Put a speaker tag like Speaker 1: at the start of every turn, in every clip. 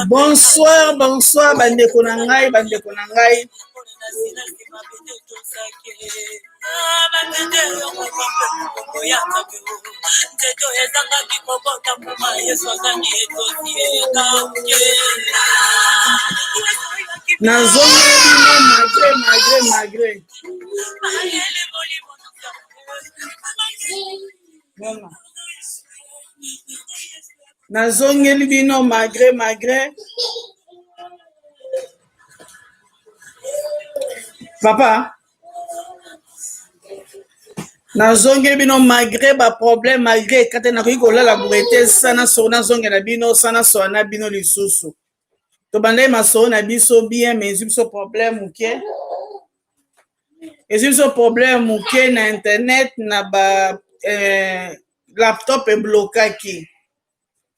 Speaker 1: Bonsoir, bonsoir, bandeko na ngai, bandeko na ngai. Malgré. Nazongeli bino malgré. Papa, nazongeli bino malgré ba problème, malgré kate na ko la bourete sana sona zongela bino sana sona bino lisusu. To bandai maso na biso bien mais biso problème ok. Biso problème ok na internet na ba laptop e blokaki.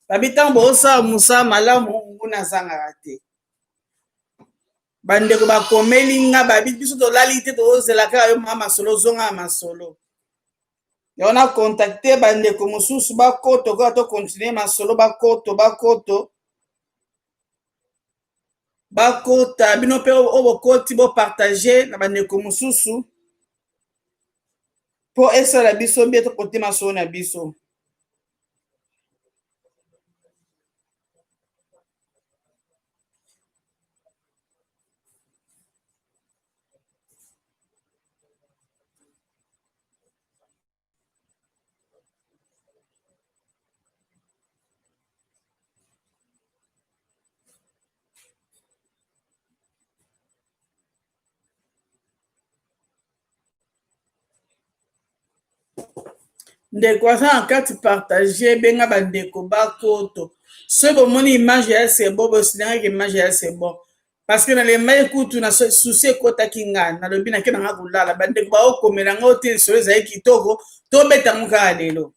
Speaker 1: Babitan bosa musa malamu nguna zanga rate. Bandeko ba komeli nga babit biso to lalite to zelaka yo mama solo zonga masolo. Yona contacter bandeko mususu ba koto ko to continuer masolo ba koto bakota bino pe obokoti bo partager na bandeko mususu po esa la biso bieto kote masolo na biso. Ndeko asa kati partager benga bandeko bakoto. Ce bomoni image ya c'est bon, bosinanga que image ya c'est bon. Parce que na le mai kutu na souci kota kinga na lobi na kena ngakulala bandeko ba okomela ngote so ezai kitoko to beta muka lelo.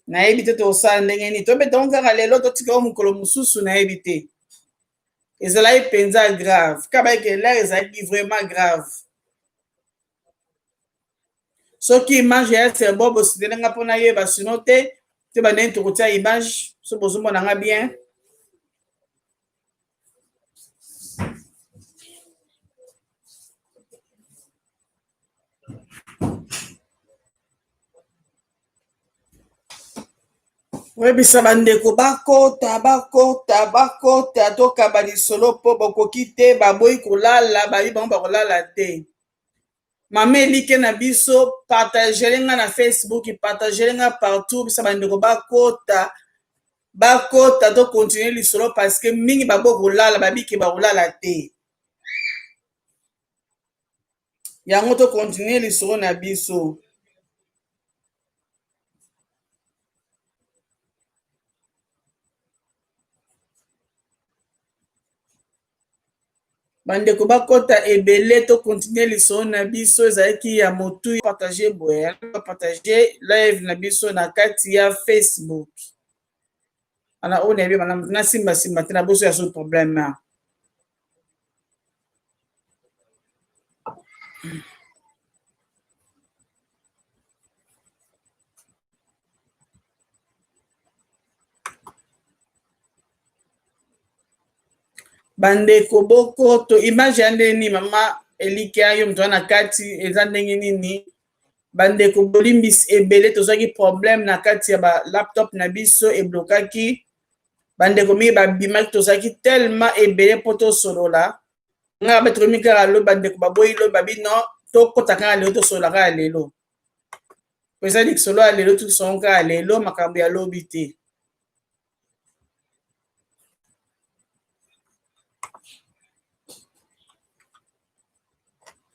Speaker 1: Na ebite to sa ndenge ni to beta muka lelo to tika mukolo mususu na ebite. Ezala ipenza grave. Kaba ke là ezali vraiment grave. Ce qui image c'est bon bosi nga pona yeba sinote te ba nento kotia image so bozumo na nga bien. Webisa bandeko bakota toka balisolo po bokoki te baboyi kolala bayi bango bakolala te. mama elike na biso partagelenga na Facebook, partagelenga partout, bisa bandeko bakota to continue lisolo parce que mingi babo kolala babiki bakolala te, yango to continue lisolo na biso. bandeko bakota ebele to continue lisolo na biso, ezalaki ya motu partage boye partage live na biso na kati ya Facebook. ana oyo nayebi na simbasimba te na boso ya so problème. bandeko bokoto image ya ndeni mama elike ayo moto wana kati eza ndenge nini. bandeko bolimbisi ebele tozwaki problème na kati ya balaptop na biso eblokaki, bandeko mingi babimaki tozalaki tellement ebele mpo tosolola nga batokomi kaka lo bandeko baboyi lo babi no tokota kaka lelo tosolola kaka lelo po eza likolo ya lelo tosongo kaka lelo makambo ya lobi te.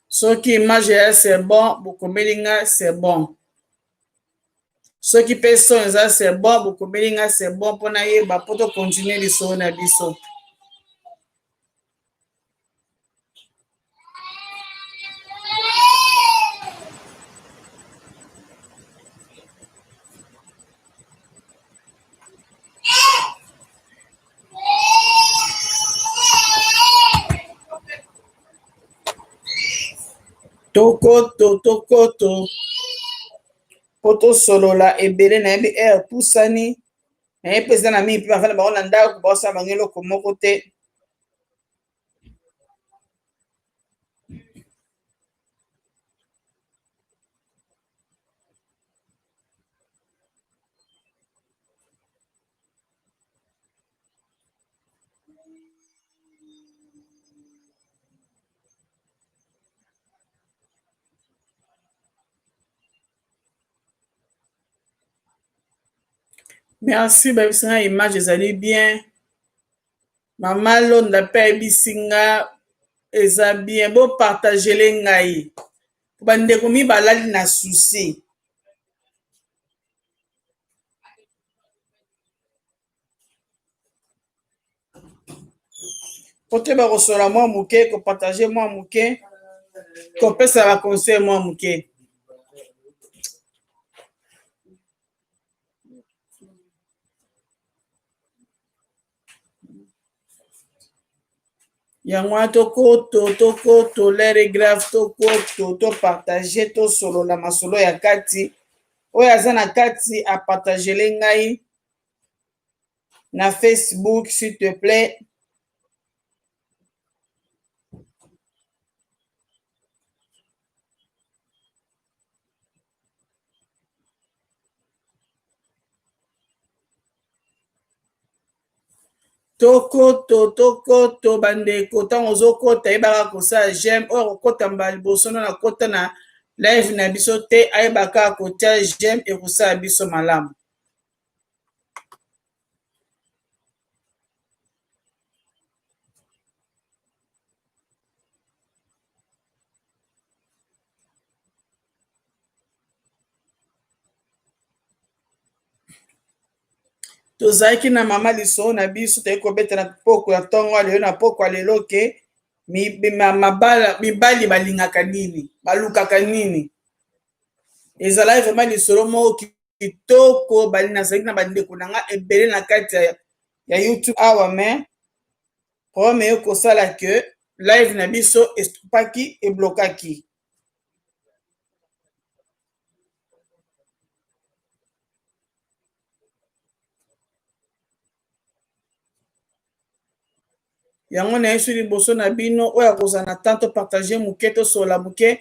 Speaker 1: soki image ya c'est bon bokomeli nga c'est bon, soki mpe son eza c'est bon bokomeli nga c'est bon mpo nayeba mpo tokontinue lisolo na biso. tokoto mpo tosolola ebele nayebi aire pusani nayebi mpe eza na mingi mpe bafanda bango na ndako baosala bango eloko moko te. merci babisi nga image ezali bien, mama londa mpe ayebisi nga eza bien, bopartagele ngai bandeko mibalali na susi. po te bakosola mwa moke kopartage mwa moke kopesa baconseil mwa moke. yango wana tokoto lere grave tokoto topartage tosolola masolo ya kati oyo aza na kati apartagele ngai na Facebook s'il te plaît. tokoto bandeko ntango ozokota yebaka kosala j'aime oyo akokota mbala liboso no nakota na live na biso te ayebaka kotia j'aime ekosala biso malamu. tozalaki na mama lisolo na biso toyei kobeta na poko ya ntongo alelo na poko alelo ke mibali balingaka nini balukaka nini, ezalaki vraimen lisolo moko kitoko nazalaki na bandeko na nga ebele na kati ya YouTube awa me problème eye kosala ke live na biso estopaki eblokaki. yango na yesu liboso na bino oyo akozala na temps topartage moke tosola moke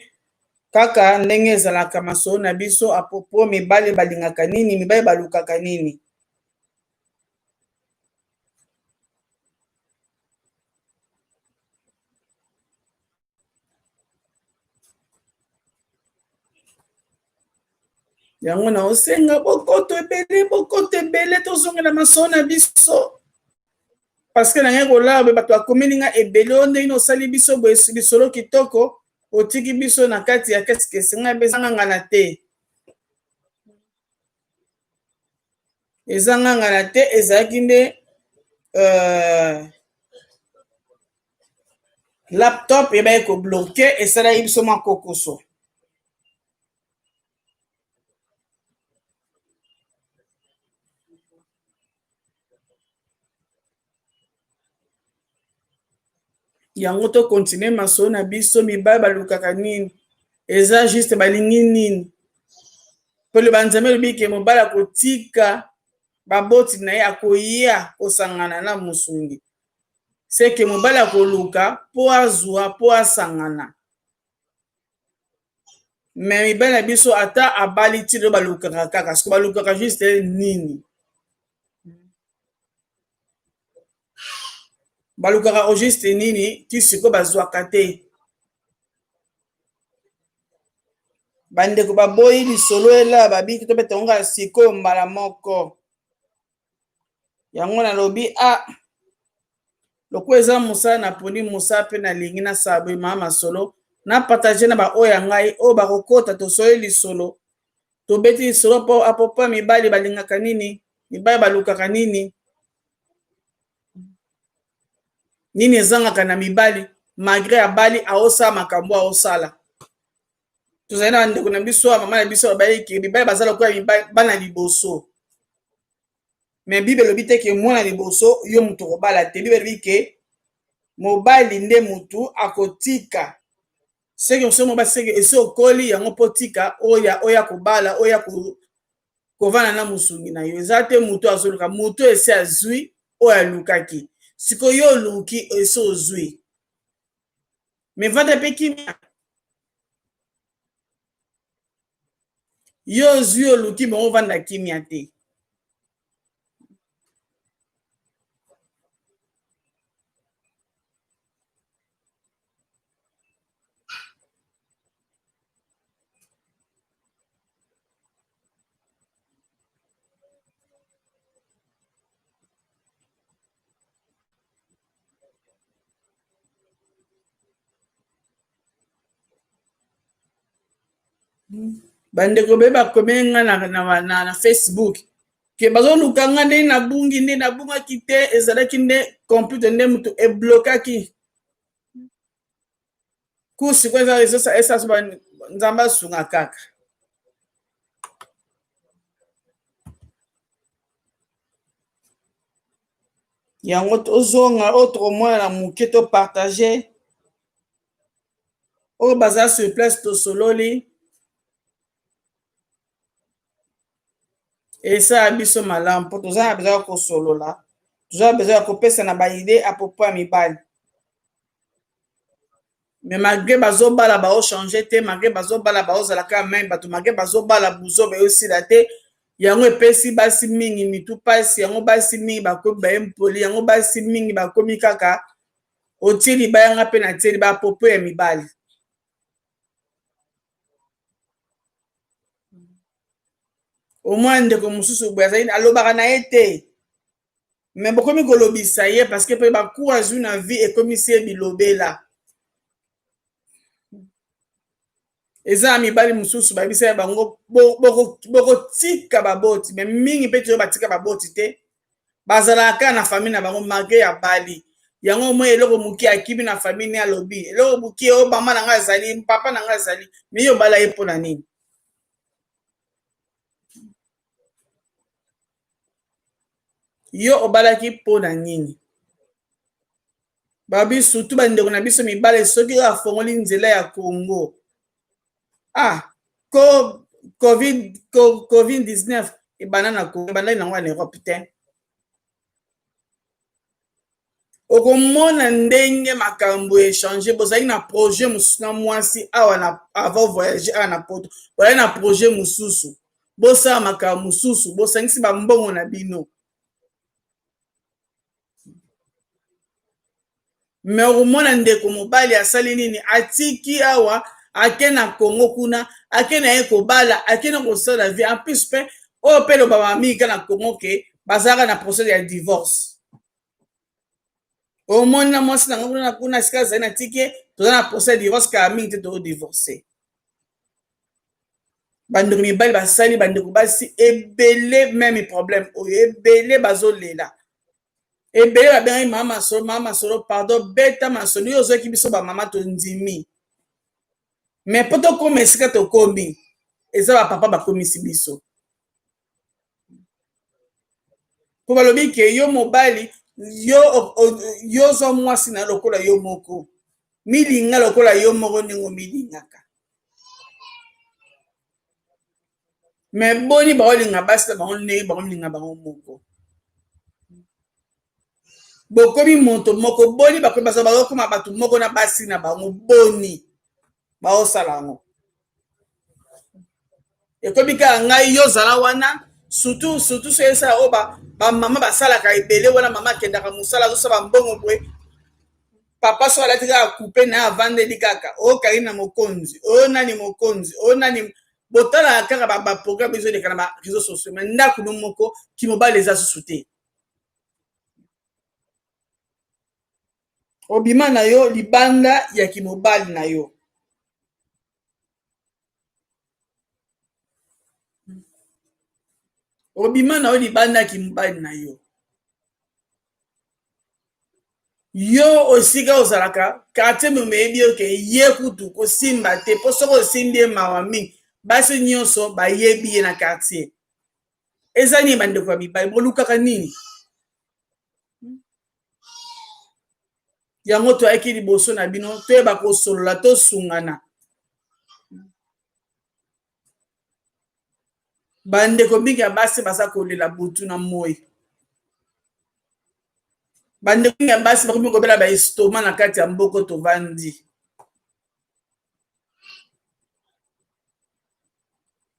Speaker 1: kaka ndenge ezalaka masolo na biso apropo mibali balingaka nini mibali balukaka nini. yango na osenga bokoto ebele tozongela masolo na biso parce que na ngai kolala boye bato bakomeli nga ebele o ndenge osali biso boye lisolo kitoko otiki biso na kati ya kesikesi ngai mpe ezangangana te ezangangana te ezalaki nde laptop ebai kobloke esalaki biso mwa kokoso yango tokontinue masolo na biso mibali balukaka nini eza juste balingi nini mpo loba nzambe elobi ke mobali akotika baboti na ye akoya kosangana na mosungi seke mobali akoluka mpo azwa mpo asangana me mibali na biso ata abali ti lelo balukaka kaka siko balukaka juste nini balukaka o juste nini ti siko bazwaka te bandeko baboyi lisolo ela babiki tobeta ngo sikoyo mbala moko yango nalobi lokola eza mosala na poni mosala mpe nalingi nasala boye mama masolo napartage na baoyo ya ngai oyo bakokota tosoli lisolo tobeti lisolo mpo apopo mibali balingaka nini mibali balukaka nini nini ezangaka na mibali malgré abali aosala makambo aosala tozali na bandeko na biso ya mama na biso babayiki mibali baza lokola bana liboso me bible elobi te ke mwana liboso yo moto kobala te bible elobi ke mobali nde motu akotika seke mosu mobali seke esi okoli yango mpo tika oya kobala oya kovanda na mosungi na yo eza te motu azoluka motu esi azwi oyo alukaki sikoyo yo oluki esi ozwi me vanda mpe kimia yo ozwi oluki bango vanda kimia te bandeko be bakomeli nga na Facebook ke bazoluka nga nde nabungi nde nabungaki te ezalaki nde computer nde motu eblokaki kusi ko esaso nzambe asunga kaka yango tozonga oyo tokomona na moke topartage oyo baza sur place tosololi esala biso malamu mpo toza na besoin ya kosolola toza na besoin ya kopesa na baide apopo ya mibali me malgré bazobala baochange te malgré bazobala baozalaka mai bato malgré bazobala buzoba eyosila te yango epesi basi mingi mitu pasi yango basi mingi bakomi bayempoli yango basi mingi bakomi kaka otie libayanga mpe na tie libaya popo ya mibali omwa ndeko mosusu boye azali alobaka na ye te me bokomi kolobisa ye parceke mpe bakour azwi na vie ekomisi ye bilobela eza na mibali mosusu babisa ya bango bokotika baboti me mingi mpe toyo batika baboti te bazalaka na famille na bango malgré ya bali yango moi eloko moki akimi na famille ne alobi eloko moki oyo mama na ngai azali papa na ngai azali me yo bala ye mpona nini yo obalaki mpona nini babi surtout bandeko na biso mibale soki afongoli nzela ya Congo covid-19 ebanda na Congo ebandaki nango na Europe te okomona ndenge makambo echange bozali na projet mosusu na mwasi awa avant voyage awa na poto bozali na projet mosusu bosala makambo mosusu bosangisi bambongo na bino me okomona ndeko mobali asali nini atiki awa ake na Congo kuna ake na ye kobala ake na kosala vie en plus mpe oyo mpe lobaka mingi na Congo ke bazalaka na procès ya divorce omoni na mwasi nango kuna esika azali na tiki toza na procès ya divorce kaka mingi te todivorce bandeko mibali basali bandeko basi ebele meme problème oyo ebele bazolela ebele babengaki mama masolo pardon beta masolo oyo ozoki biso bamama tondimi me mpo tokóma esika tokómi eza bapapa bakomisi biso mpo balobi ke yo mobali yo ozwa mwasi na lokola yo moko milinga lokola yo moko ndenge omilingaka me boni baolinga basi na bango ndenge baolinga bango moko bokomi moto moko boni bakomi baza bakokoma bato moko na basi na bango boni baosala yango ekomi kaka ngai yo ozala wana surtout so esala oyo bamama basalaka ebele wana mama akendaka mosala azosala mbongo boye papa so alati kaka coupe na ye avandeli kaka okari na mokonzi oyo nani mokonzi oyo nani botalaka kaka baprogramme ezoleka na bareseau sociaux me ndako no moko kimobali eza susu te obima na yo libanda ya kimobali na yo obima na yo libanda ya kimobali na yo yo osika ozalaka quartier meme yebi yo ke ye kutu kosimba te mpo soki osimbi ye mawa mingi basi nyonso bayebi ye na quartier eza nini bandeko ya mibali bolukaka nini yango toyaki liboso na bino toyeba kosolola tosungana bandeko mingi ya basi baza kolela butu na moi bandeko mingi ya basi bakomi kobela baestoma na kati ya mboko tovandi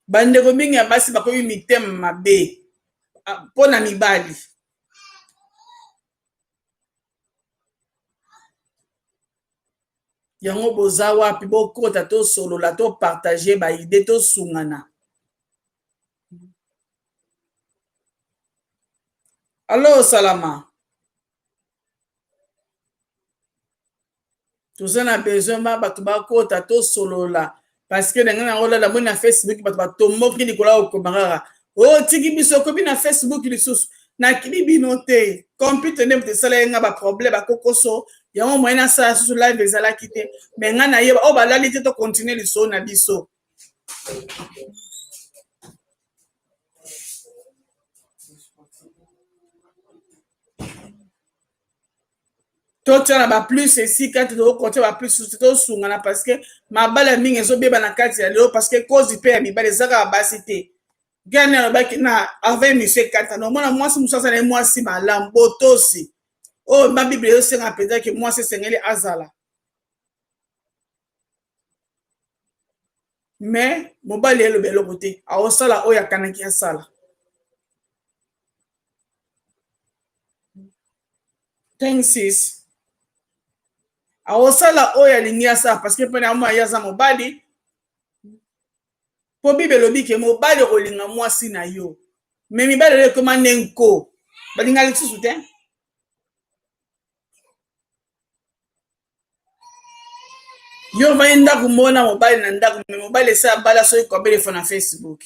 Speaker 1: bandeko mingi ya basi bakomi mitema mabe mpo na mibali yango boza wapi bokota tosolola topartage baide tosungana alo salama toza na besoin ba bato bakota tosolola parce que ndenge nango lala moi na Facebook bato batomboki likolo ya kokomaka otiki biso okomi na Facebook lisusu nakili bino te computer nde moto esala ye nga baproblème bakokoso yango moye nasala susu live ezalaki te me ngai nayeba oyo balali te tocontinue lisolo na biso totiana baplus esika te tokokotia baplus tosungana parce que mabala mingi ezobeba na kati ya lelo parce que kozi mpe ya mibali eza kaka basi te gani alobaki na avec monsieur kata nomona mwasi mosusu azala ye mwasi malamu botosi oyo babiblia ezosenga mpenza ke mwasi esengeli azala me mobali eloba eloko te aosala oyo akanaki asala 36 aosala oyo alingi asala parce que mpona amwa ye aza mobali mpo bible elobi ke mobali okolinga mwasi na yo me mibali oyo ekoma nde nko balinga lisusu te yo vai ndako mona mobali na ndako me mobali esala bala soki kobelefo na Facebook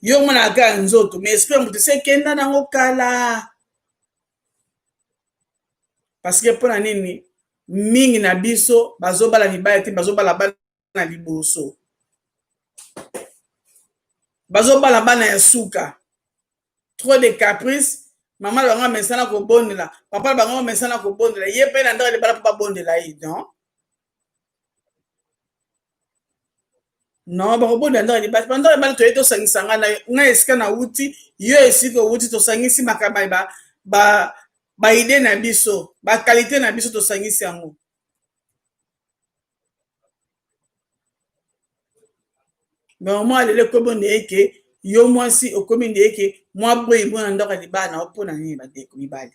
Speaker 1: yo mona kaka nzoto me esprit moto esekenda nango kala parce que mpona nini mingi na biso bazobala mibali te bazobala bana na liboso bazobala bana ya suka trop de caprice mama na bango amesana kobondela papa na bango amesana kobondela ye mpe na ndako libala mpo babondela ye non bakobondela ndako libala mpo ndako libala toyei tosangisa ngai esika na wuti yo esika owuti tosangisi makambo baide na biso bakalite na biso tosangisi yango me omwa lelo ekomi nde eke yo mwasi okomi nde eke mwa boyi mpo na ndako ya libala na yo mpo na nini bandeko mibali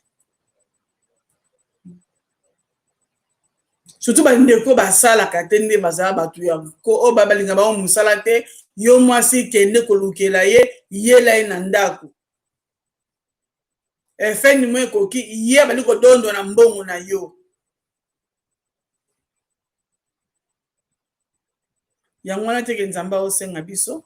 Speaker 1: surtout bandeko basalaka te nde bazala bato ya ko oyo balinga bango mosala te yo mwasi kende kolukela ye yela ye na ndako efeni mo ekoki ye bali kodondwa na mbongo na yo yango wana teke nzambe aosenga biso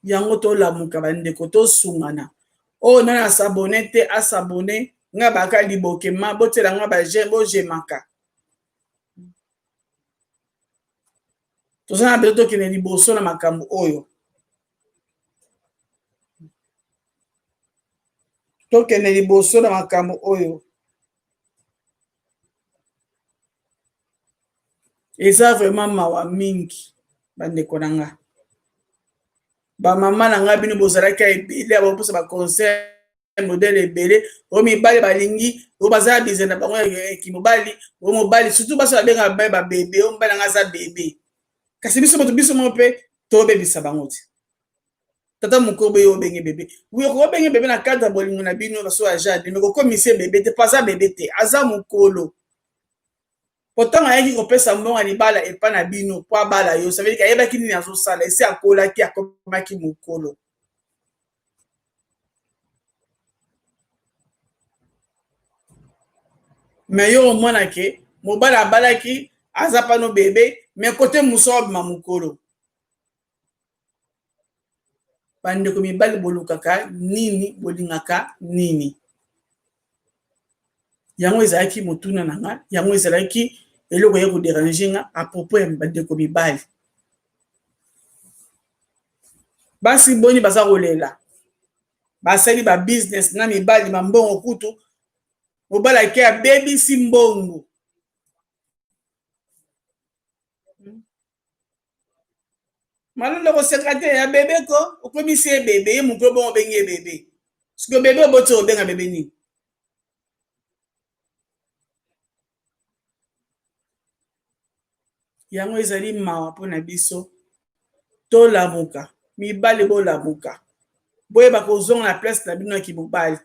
Speaker 1: yango tolamuka bandeko tosungana oyo nani asabone te asabone nga baka libokema botela nga bojemaka toza na beto tokende liboso na makambo oyo tokende liboso na makambo oyo eza vraiment mawa mingi bandeko na nga bamama na nga bino bozalaki ebele abaposa baconseil modele ebele oyo mibali balingi oyo baza bize na bango kimobali oyo mobali surtout baso babengaka baye babebe oyo mobali nanga aza bebe kasi biso moto biso mo mpe tobebisa bango te tata mokolo boye obenge bebe obenge bebe na cadre bolingo na bino baso ya jade me kokomisa bebe te po aza bebe te aza mokolo pourtant ayaki kopesa mbongo ya libala epa na bino po abala yo ça veut dire ayebaki nini azosala esi akolaki akomaki mokolo me yo omona ke mobali abalaki aza pano bebe me kote mosu abima mokolo bandeko mibali bolukaka nini bolingaka nini yango ezalaki motuna na nga yango ezalaki eloko ya koderange nga apropos ya bandeko mibali basi boni baza kolela basali babusiness na mibali bambongo kutu mobali ake abebisi mbongo malonda koseka te ya bebe ko okomisi ye bebe ye mokolo bongo obengi ye bebe siko bebe oboti obenga bebe nini yango ezali mawa mpona biso tolamuka mibali bolamuka boyeba kozonga na place na bino ya kimobali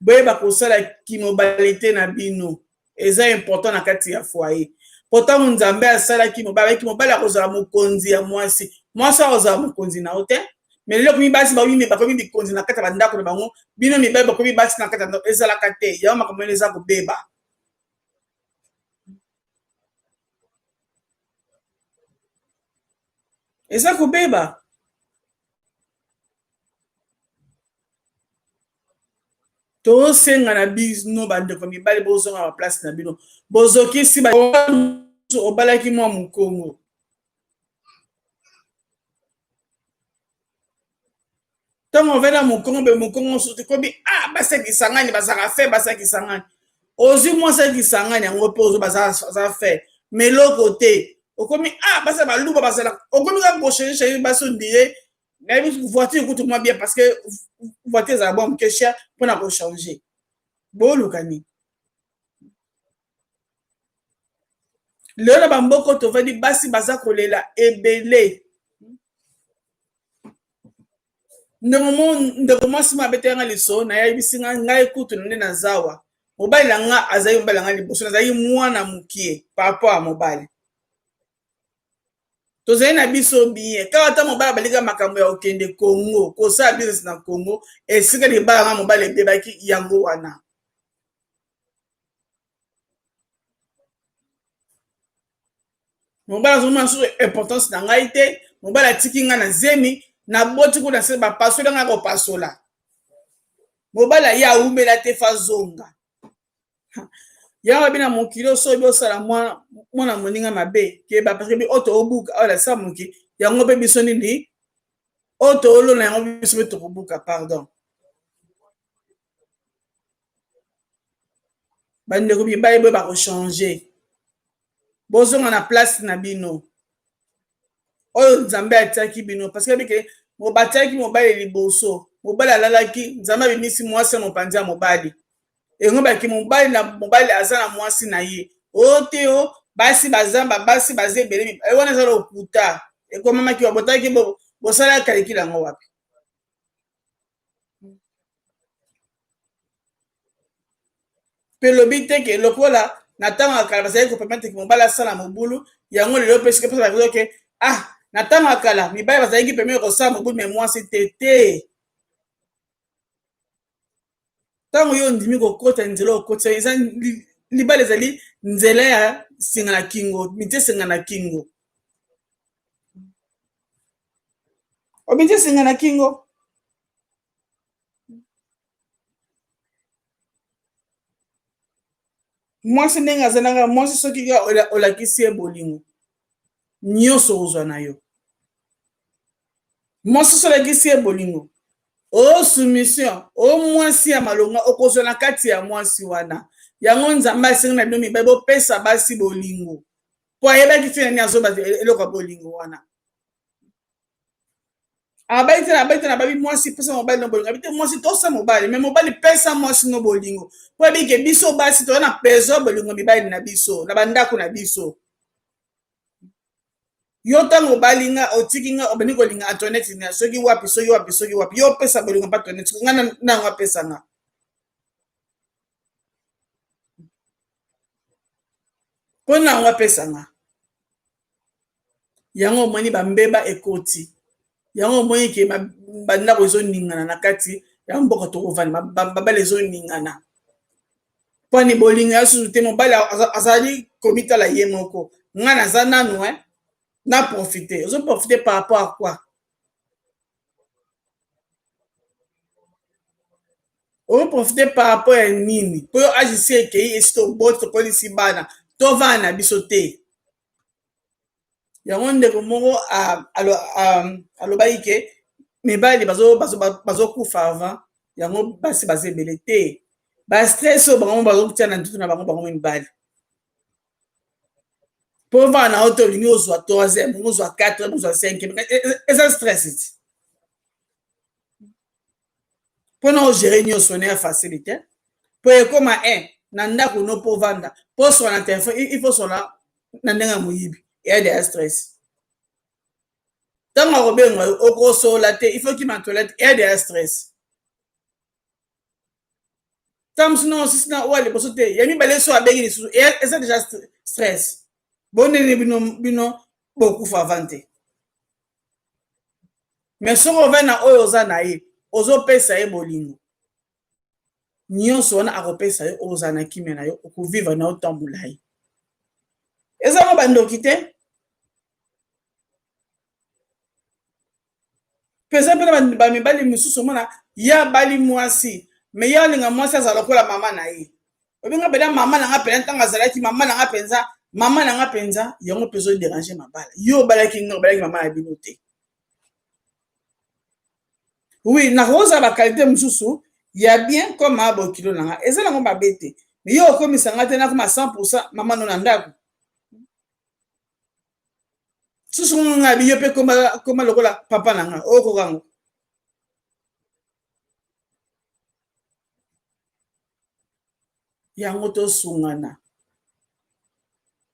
Speaker 1: boyeba kosala kimobalite na bino eza important na kati ya foyer pourtant nzambe asalaki mobali akozala mokonzi ya mwasi mwasi akozala mokonzi na yo te mais lelo komi basi bakomi bikonzi na kati ya bandako na bango bino mibali bakomi basi na kati ya ndako ezalaka te yango makambo ene eza kobeba eza kobeba tosenga na bino bandeko mibali bozonga baplace na bino bozokisi obalaki mwa mokongo ntango ovena mokongo mpe mokongo mosusu ekomi basekisa ngani bazalaka fe basekisa ngani ozwi mwasi akisa ngani yango mpe ozo baza fe meloko te okomi basa baluba bazalaka okomi kaka kochange basi ondire nayebi voiture kutu mwa bien parce que voiture ezala bwa moke cher mpona kochange boluka nini lelo na bamboko tovandi basi baza kolela ebele ndeko mwasi mabeteyanga liso nayebisi ngai kutu nde na zawa mobali na nga azali mobali na nga liboso nazali mwana mokie papa ya mobali tozali na biso bien kaka ata mobali balika makambo ya kokende congo kosala business na congo esika libala nga mobali ebebaki yango wana mobali azomona susu importance na ngai te mobali atiki nga na zemi naboti kuna se bapasoli nga kopasola mobali aye awumela te fa zonga yango bina mokili osoki osala mwana moninga mabe keba parce que oto obuka ola sa moki yango mpe biso nini oto olona yango biso mpe tokobuka pardon bandeko mibali boye bakochange bozonga na place na bino oyo nzambe atiaki bino parce que bike batiaki mobali liboso mobali alalaki nzambe abimisi mwasi ya mopanzi ya mobali yango baki mobali na mobali aza na mwasi na ye oyo te o basi bazamba basi baza ebele wana eza lokuta ekomamaki babotaki bosala kalikile yango wapi mpe lobi te ke lokola na ntango ya kala bazali kopermettre ke mobali asala mobulu yango lelo mpe soki mpesa bazo ke na ntango ya kala mibali bazalaki permettre kosala mobulu me mwasi te ntango yo ondimi kokota nzela okotisa eza libala ezali nzela ya singa na kingo miti esenga na kingo obiti esenga na kingo mwasi ndenge azalaka mwasi soki olakisi ye bolingo nyonso ozwa na yo mwasi so olakisi ye bolingo soumission mwasi ya malonga okozwa na kati ya mwasi wana yango nzambe asengi na bino mibali bopesa basi bolingo po ayebaki te nani azoba eloko ya bolingo wana abai te na babi mwasi pesa mobali no bolingo abi te mwasi tosa mobali me mobali pesa mwasi no bolingo po ayebike biso basi toza na besoin bolingo mibali na biso na bandako na biso yo ntango obalinga otiki nga obandi kolinga antoinette na soki wapi yo opesa bolingo mpa antoinette nga nango apesa nga mpo nango apesa nga yango omoni bambeba ekoti yango omoni ke bandako ezoningana na kati ya mboka tokovanda babale ezoningana mponi bolinga ya susu te mobali azali komitala ye moko nga naza nanu na profiter ozoprofiter par rapport à quoi ozoprofiter par rapport ya nini mpo yo agisi ekei esi toboti tokolisi bana tovanda na biso te yango ndeko moko alobaki ke mibali bazokufa avant yango basi baza ebele te bastress oyo bango bazokutia na ntutu na bango mibali mpo vana na yo te olingi ozwa 3e ozwa 4e ozwa 5e eza stress ti mpona ogere nyonso ne ya facilité mpo ekoma na ndako no mpo ovanda mpo sola na telefone ifo sola na ndenge ya moyibi eyade ya stress ntango akobenga okosola te ifo kima toilette eyade ya stress ntango mosu nango sisi na oyo liboso te ya mibale so abengi lisusu eza deja stress bonene bino bokufa avant te mais soki ovai na oyo oza na ye ozopesa ye bolingo nyonso wana akopesa yo ozala na kimia na yo okovivre na yo temps molai ezango bandoki te pesa mpena bamibali mosusu omona ya bali mwasi me ye alinga mwasi azala lokola mama na ye obenga mpena mama nanga mpena ntango azalaki mama nanga mpenza yango mpenza oderange mabala yo obalaki nga obalaki mama na bino te oui nakozala bakalite mosusu ya bien comme abokilo nanga eza nango mabe te me yo okomisanga te nakoma 100% mama no na ndako susu nga biyo mpe koma lokola papa nanga okokango yango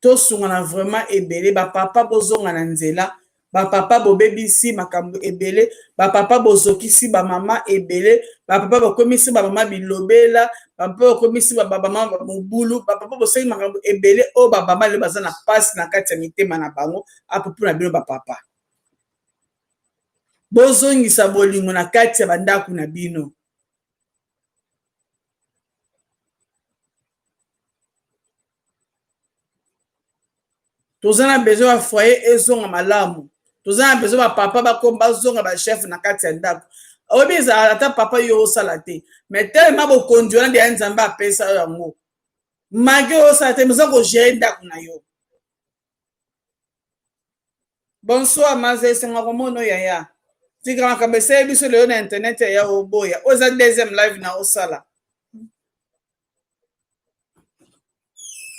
Speaker 1: tosungana vraiment ebele bapapa bozonga na nzela bapapa bobebisi makambo ebele bapapa bozokisi bamama ebele bapapa bokomisi bamama bilobela bapapa bokomisi bamama mobulu bapapa bosengi makambo ebele oyo babama lelo baza na pasi na kati ya mitema na bango apopo na bino bapapa bozongisa bolingo na kati ya bandako na bino toza na besoin ya foyer ezonga malamu toza na besoin bapapa bazonga bachef na kati ya ndako oyebi ezala ata papa yo osala te mais telema bokonzi wana deya nzambe apesa yo yango mage osala te moza kogere ndako na yo bonsoir maza esenga komona oyo yaya tika makambo esali biso lelo na internet yaya oboya oyo eza deuxième live na osala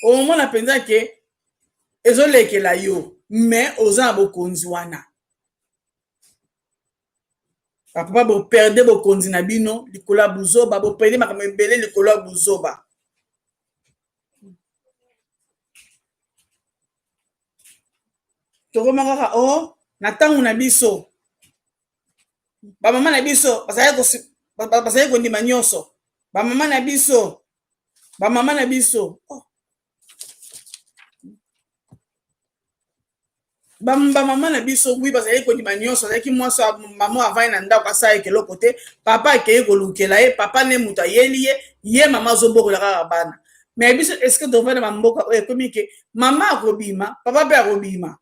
Speaker 1: omona mpenza ke ezolekela yo mais oza na bokonzi wana bapapa boperde bokonzi na bino likolo ya buzoba boperde makambo ebele likolo ya buzoba tokoma kaka na ntango na biso bamama na biso bazali kondima nyonso bamama na biso bamama na biso bamama na biso wi bazali kondima nyonso azalaki mwasi mama avai na ndako asala eloko te papa akei kolukela ye papa ne moto ayeli ye mama azobokola kaka bana me biso eske tovanda bamboka oyo ekomi ke mama akobima papa mpe akobima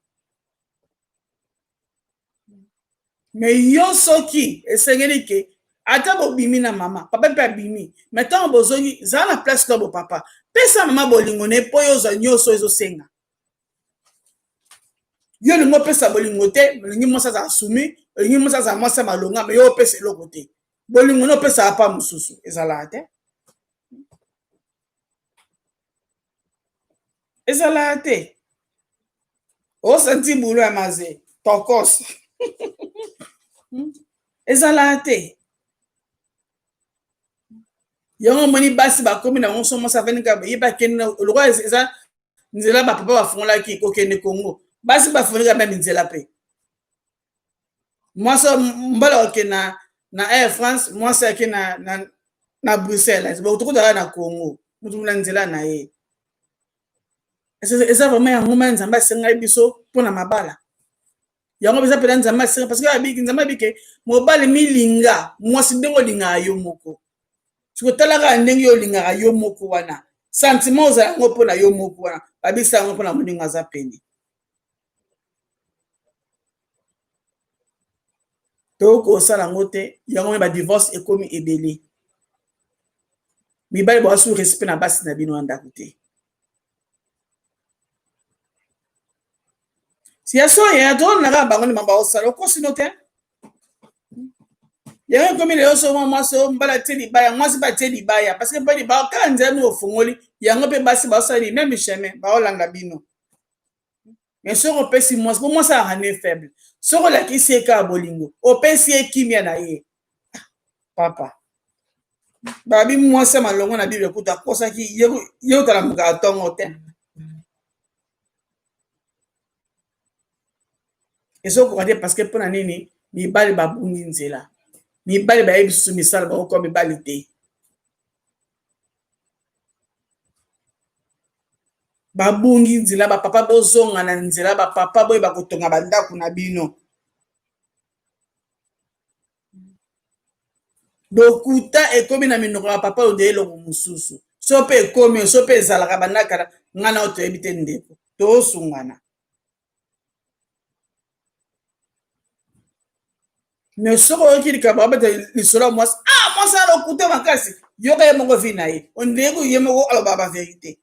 Speaker 1: me yo soki esengeli ke ata bobimi na mama papa mpe abimi me ntango bozongi zala na place to bopapa pesa mama bolingo ne mpo yo ozwa nyonso ezosenga yo olingi opesa bolingo te olingi mwasi azala sumi olingi mwasi azala mwasi malonga me yo opesa eloko te bolingo ne opesaka pa mosusu ezalaka te ezalaka te osanti bulo ya maze tokos ezalaka te yango omoni basi bakomi na ngo so mwasi avenika ye bakende lokwa eza nzela bapapa bafungolaki kokende kongo basi bafunika meme nzela mpe mwasi mbala oke na air france mwasi ake na bruxelles botokotaka na congo mutu na nzela na ye eza vraiment yango ma nzambe asengai biso mpona mabala yango biza mpena nzambe asenga parce que abiki nzambe abike mobali milinga mwasi ndenge olingaka yo moko sikotalaka ndenge yo olingaka yo moko wana sentiment ozala yango mpona yo moko wana babisa yango mpona moningo aza pene tokosala yango te yango me badivorce ekomi ebele mibali bawasi respect na basi na bino ya ndako te siaso ya tolonaka bango ni mamba osala okosino te yango ekomi lelo so mwasi mbala tie libaya mwasi batie libaya parce que mpo libaya kaka nzela mi ofungoli yango mpe basi baosala meme chemin baolanda bino mais soki opesi mwasi po mwasi alaka ne faible soki olakisi ye kaka bolingo opesi ye kimia na ye papa babi mwasi ya malongo na bible kuta akosaki ye otala mokaka ntongo te ezokoka te parce que mpona nini mibali babungi nzela mibali bayebi susu misala bakokoa mibali te babungi nzela bapapa bozonga na nzela bapapa boyeba kotonga bandako na bino lokuta ekomi na minoko ya papa oyo nde eloko mosusu so mpe ekomi so mpe ezalaka bandakala ngana oyo toyebi te ndeko tosungana mais soki oyoki likambo abeta lisolo ya mwasi mwasi alokuta makasi yoka ye moko vi na ye ondeko ye moko alobaka baverité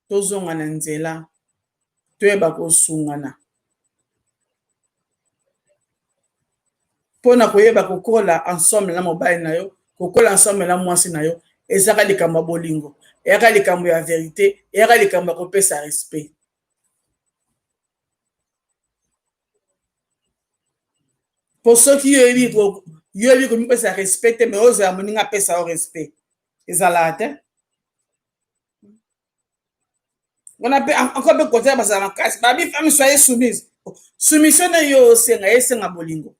Speaker 1: tozonga na nzela toyeba kosungana mpona koyeba kokola ensemble na mobali na yo kokola ensemble na mwasi na yo ezaka likambo ya bolingo eyaka likambo ya verité eyaka likambo ya kopesa respect po soki yoyebi komipesa respect te me ozala moninga apesa yo respect ezalaka te wana mpe encore mpe kote ya bazala makasi babi femme soye soumise soumission na yo osenga esenga bolingo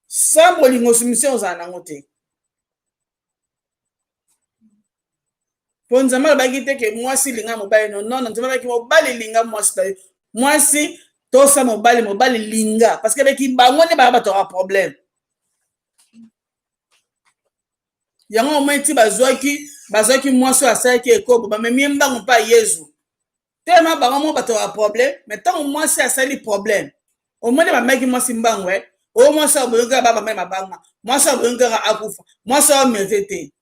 Speaker 1: sans bolingo soumission ozala nango te po nzambe alobaki te ke mwasi linga mobali nono nzambe alobaki mobali linga mwasi na yo mwasi tosa mobali linga parce que beki bango nde baya bato ya problème yango omoi ti bazwaki mwasi oyo asalaki ekobo bamemi mbango mpa yezu telema bango mo bato ya problème mais ntango mwasi asali problème omoi nde bameki mwasi mbango oyo mwasi oyo boyoki kaka babamai mabanga mwasi oyo boyoki kaka akufa mwasi oyo mérite te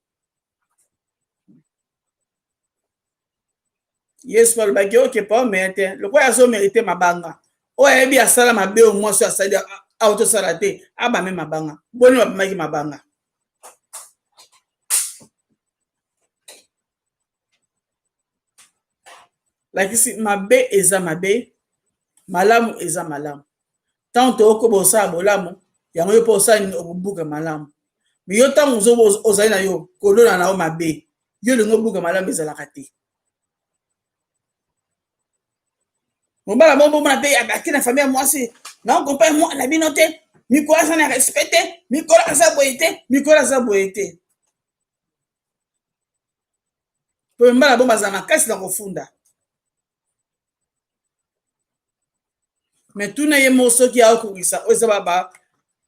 Speaker 1: yesu mpe alobaki oke pa omere te lokola azomérite mabanga oyo ayebi asala mabe oyo mwasi oyo asali autosala te abame mabanga boni babamaki mabanga lakisi mabe eza mabe malamu eza malamu ntango tokoba osala bolamu yango yo mpo osala okobuka malamu me yo ntango ozali na yo kolona na yo mabe yo olingi obuka malamu ezalaka te mobala bomona mpe abaki na famille ya mwasi naokompagne mwana na bino te mikolo aza na respect te, mikolo aza boye te, mikolo aza boye te. Po mbala bo baza makasi na kofunda. Mais tuna ye mo soki akokisa oyo eza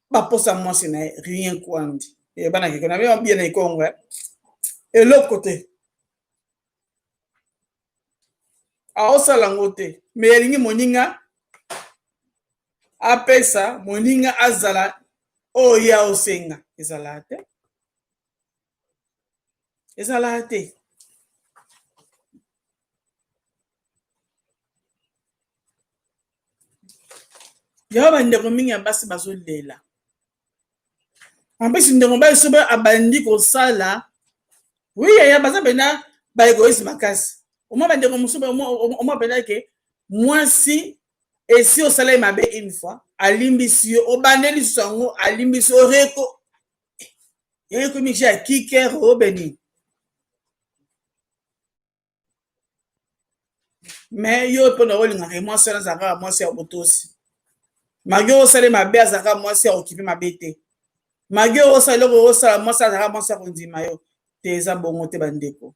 Speaker 1: baposa mwasi na ye rien kwandi bana keko na bia bien na ikongo eloko te aosala yango te me elingi moninga apesa moninga azala oyo ye aosenga ezala te ezala te. Yawa bandeko mingi ya basi bazolela ampesi ndeko mobali so abandi kosala wi yaya baza pena baegoïsme makasi omwa bandeko mosusu omwa pena ke mwasi esi osala ye mabe une fois alimbisi yo obandeli lisusu yango alimbisi oreko yekomi je ya kikere obeni me yo mpona olingaka mwasi wana azalaka mwasi ya botosi magi osala mabe azalaka mwasi ya okipe mabe te magi osala eloko osala mwasi azalaka mwasi ya kondima yo te eza bongo te bandeko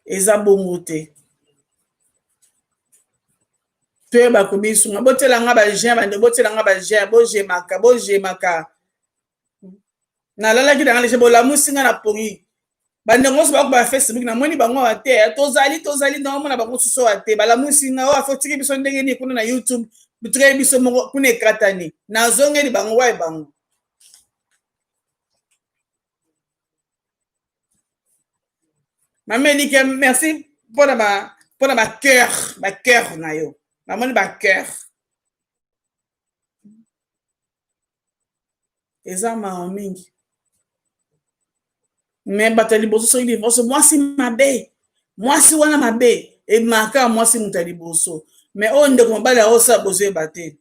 Speaker 1: eza bongo te toyeba kobisunga botelanga bagien bande botelanga bagien bojemaka nalalaki nanga lege bolamusinga na pongi bandeko nyonso bakoba Facebook namoni bango awa te tozali naomona bango susu awa te balamusinga oyo afotiki biso ndenge nini kuna na YouTube bitukeli biso moko kuna ekatani nazongeli bango waye bango mamelike merci mpona bacoeur na yo namoni bacoeur eza mawa mingi me bato ya liboso soki liboso mwasi mabe mwasi wana mabe emaka mwasi moto ya liboso me oyo ndeko mobali aosala bozoyeba te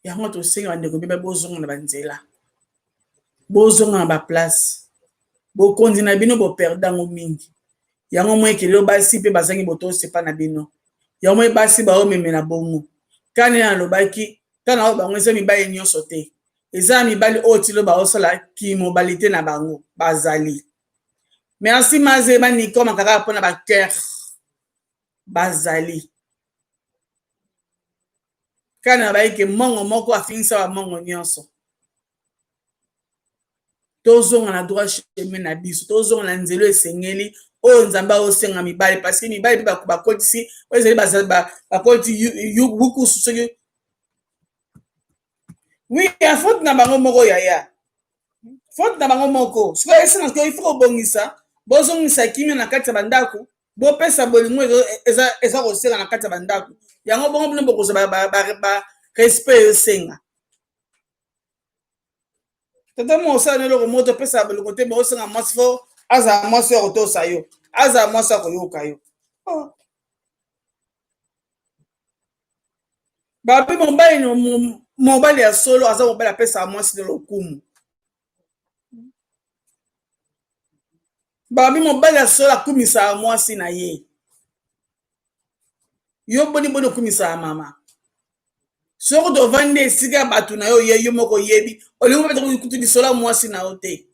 Speaker 1: yango tosenga bandeko mpe bozonga na banzela bozonga na baplace bokonzi na bino boperdango mingi yango mo ekele basi mpe bazangi botosi epa na bino yango mo basi baomemela bongo kani nalobaki tana oyo bango eza mibali nyonso te eza mibali oyo tilo baosala kimobalite na bango bazali merci maze banikoma kaka mpona bacoeur bazali kana bayike mongo moko afingisa bamongo nyonso tozonga na droit chemin na biso tozonga na nzelo esengeli oyo nzambe aosenga mibali parce mibali mpe bakotisi oyo ezali bakoti bukusu soki wi ya faute na bango moko yaya faute na bango moko soki esena soki ifo kobongisa bozongisa kimia na kati ya bandako bopesa bolingo eza kosenga na kati ya bandako yango bongo bino bokozwa respect esenga tata mo osala eloko moko topesa bolingo te bosenga mwasi fo azala mwasi ya kotosa yo azala mwasi ya koyoka yo babi mobali ya solo aza mobali apesaka mwasi na lokumu babi mobali ya solo akumisaka mwasi na ye yo boni okumisaka mama soki tovandi esika bato na yo ye yo moko oyebi olingi mpe kutu lisola mwasi na yo te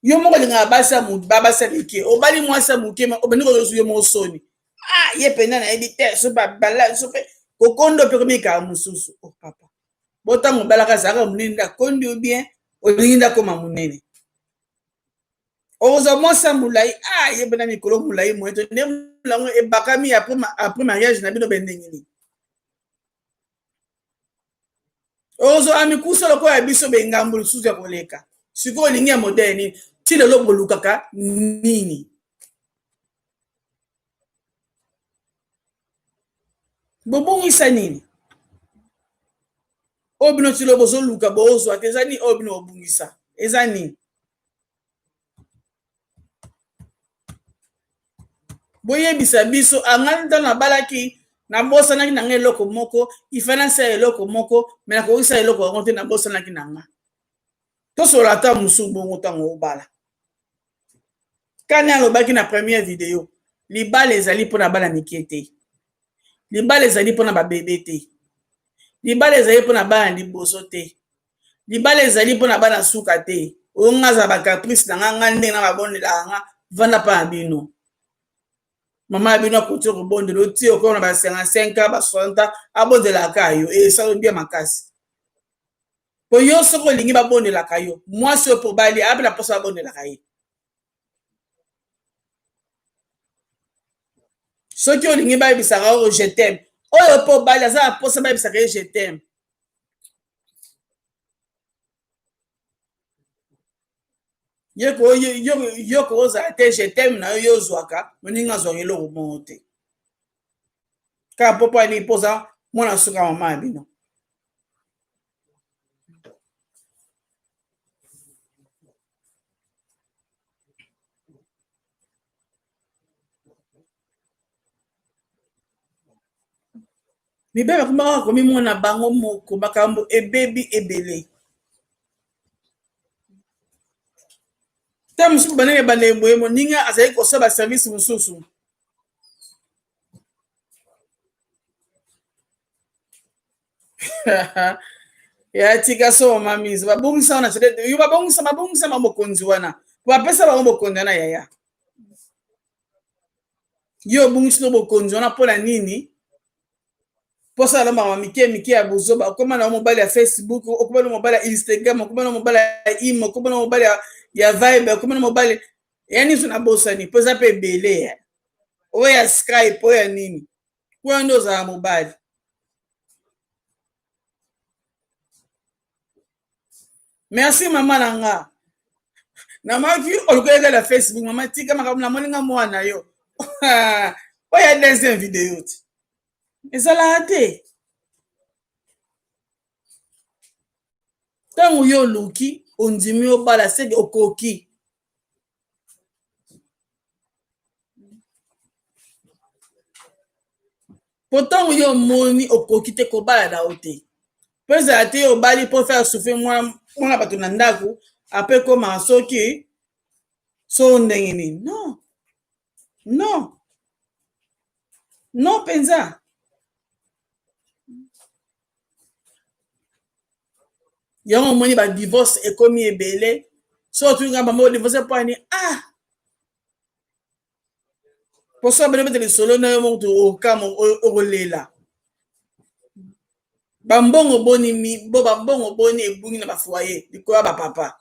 Speaker 1: yo moko olingaka basi ya mike obali mwasi ya moke obandi kozosu yo moko soni ye penda nayebi te so babala so mpe kokondo mpe komikaka mosusu o papa botango obalaka azalaka monene nde akondi yo bien olingi nde akoma monene ozwa mwasi ya molai ye pena mikolo molai moye to nde molango ebakami après mariage na bino bendenge nini ozwa mikusa lokola ya biso bengambo lisusu ya koleka sikoyo olingi ya modele nini ti lelo bolukaka nini bobongisa nini oyo bino ti lelo bozoluka bozwa te eza nini oyo bino bobongisa eza nini boyebisa biso angani ntango abalaki nabosanaki na nga eloko moko ifana nasala eloko moko me nakokisa eloko yango te nabosanaki na nga tosola ata mosusu bongo ntango obala kani alobaki na première video libala ezali mpona bana mike te libala ezali mpona babebe te libala ezali mpona bana liboso te libala ezali mpona bana suka te oyo nga aza bacaprice na nga nga ndenge na babondelaka nga vanda mpa na bino mama ya bino akoti kobondela otie okona ba 55 ba 60 abondelaka yo esala bia makasi po yo soko olingi babondelaka yo mwasi oyo po bali abela mposa babondelaka ye soki olingi bayebisaka oyo je t'aime oyo po bali aza na mposa bayebisaka ye je t'aime yo kozala te je t'aime na yo yozwaka moninga azwaka eloko moko te kaka popo ani mpoza mwana suka mama ya bino mibali bakomaka komimona bango moko makambo ebebi ebele ta mosusu banenge bandemboye moninga azali kosala baservice mosusu ya tika so mamisi babongisa wana yo babongisa bokonzi wana bapesa bango bokonzi wana yaya yo obongisi no bokonzi wana mpona nini mposa alambaka mike mike ya bozoba okoma na mobali ya Facebook okoma na mobali ya Instagram okoma na mobali ya imo okoma na mobali ya Viber okoma na mobali ya nyonso na bosani mpo eza mpe ebele oyo ya Skype oyo ya nini kuna nde ozala mobali merci mama na nga namaki olukoyeka na Facebook mama tika makambo namoninga mwana yo oyo ya deuxième video ti ezalaka te ntango yo oluki ondimi obala seki okoki po ntango yo omoni okoki te kobala na yo te mpo ezala te obali mpo faire souffrir mwana bato na ndako apres komaka soki so ndenge nini non non non mpenza yango omoni badivorce ekomi ebele so otunga bango odivorce mpo ani mpo so abele bete lisolo na yo moko okama okolela bambongo boni ebungi na bafoye likolo ya bapapa